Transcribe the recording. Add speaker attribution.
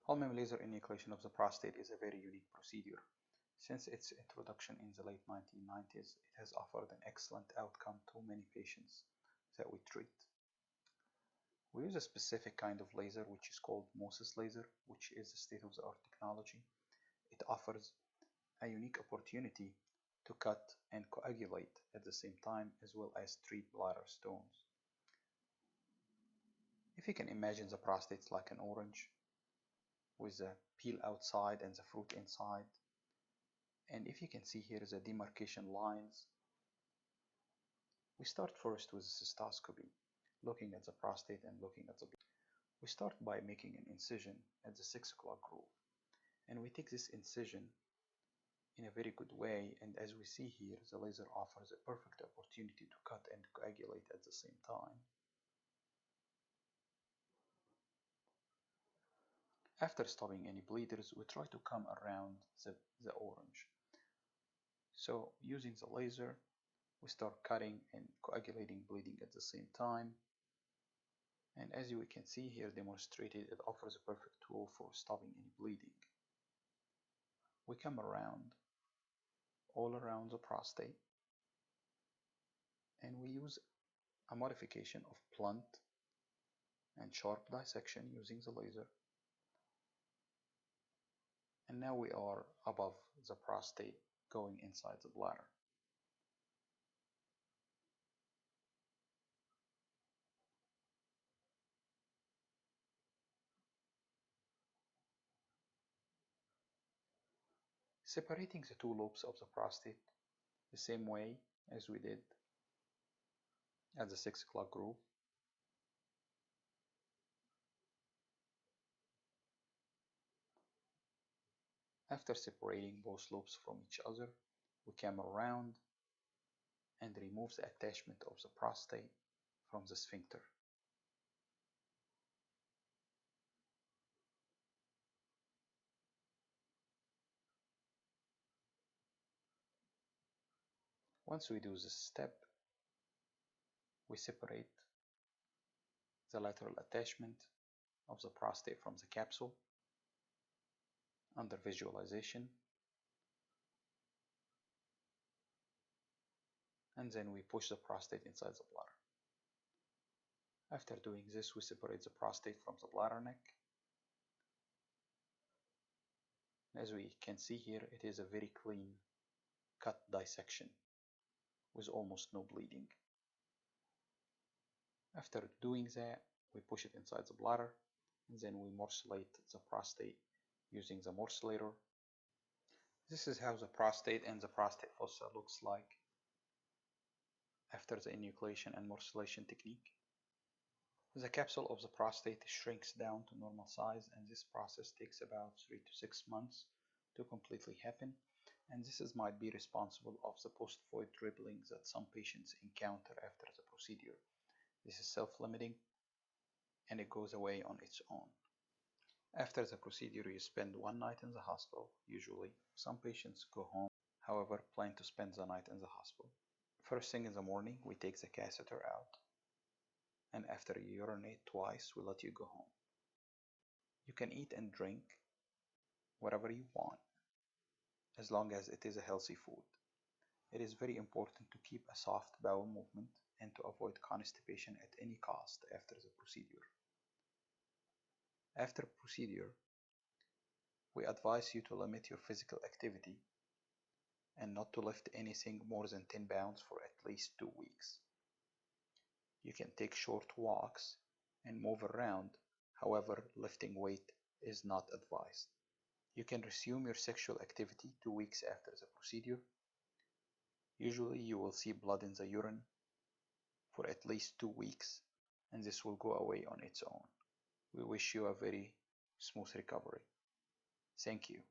Speaker 1: Holmium laser enucleation of the prostate is a very unique procedure. Since its introduction in the late 1990s, it has offered an excellent outcome to many patients that we treat. We use a specific kind of laser which is called MOSIS laser, which is a state-of-the-art technology. It offers a unique opportunity to cut and coagulate at the same time, as well as treat bladder stones. If you can imagine the prostate like an orange with the peel outside and the fruit inside, and if you can see here the demarcation lines, we start first with cystoscopy, looking at the prostate and looking at the blood. We start by making an incision at the 6 o'clock groove, and we take this incision in a very good way, and as we see here, the laser offers a perfect opportunity to cut and coagulate at the same time. After stopping any bleeders, we try to come around the orange. So using the laser, we start cutting and coagulating bleeding at the same time. And as you can see here demonstrated, it offers a perfect tool for stopping any bleeding. We come around, all around the prostate, and we use a modification of blunt and sharp dissection using the laser. And now we are above the prostate, going inside the bladder. Separating the two lobes of the prostate the same way as we did at the 6 o'clock groove. After separating both lobes from each other, we come around and remove the attachment of the prostate from the sphincter. Once we do this step, we separate the lateral attachment of the prostate from the capsule under visualization, and then we push the prostate inside the bladder. After doing this, we separate the prostate from the bladder neck. As we can see here, it is a very clean cut dissection with almost no bleeding. After doing that, we push it inside the bladder, and then we morcellate the prostate using the morcellator. This is how the prostate and the prostate fossa looks like after the enucleation and morcellation technique. The capsule of the prostate shrinks down to normal size, and this process takes about 3 to 6 months to completely happen, and this might be responsible of the post-void dribbling that some patients encounter after the procedure. This is self-limiting and it goes away on its own. After the procedure, you spend one night in the hospital, usually. Some patients go home, however, plan to spend the night in the hospital. First thing in the morning, we take the catheter out, and after you urinate twice, we let you go home. You can eat and drink whatever you want, as long as it is a healthy food. It is very important to keep a soft bowel movement and to avoid constipation at any cost after the procedure. After procedure, we advise you to limit your physical activity and not to lift anything more than 10 pounds for at least 2 weeks. You can take short walks and move around, however, lifting weight is not advised. You can resume your sexual activity 2 weeks after the procedure. Usually you will see blood in the urine for at least 2 weeks, and this will go away on its own. We wish you a very smooth recovery. Thank you.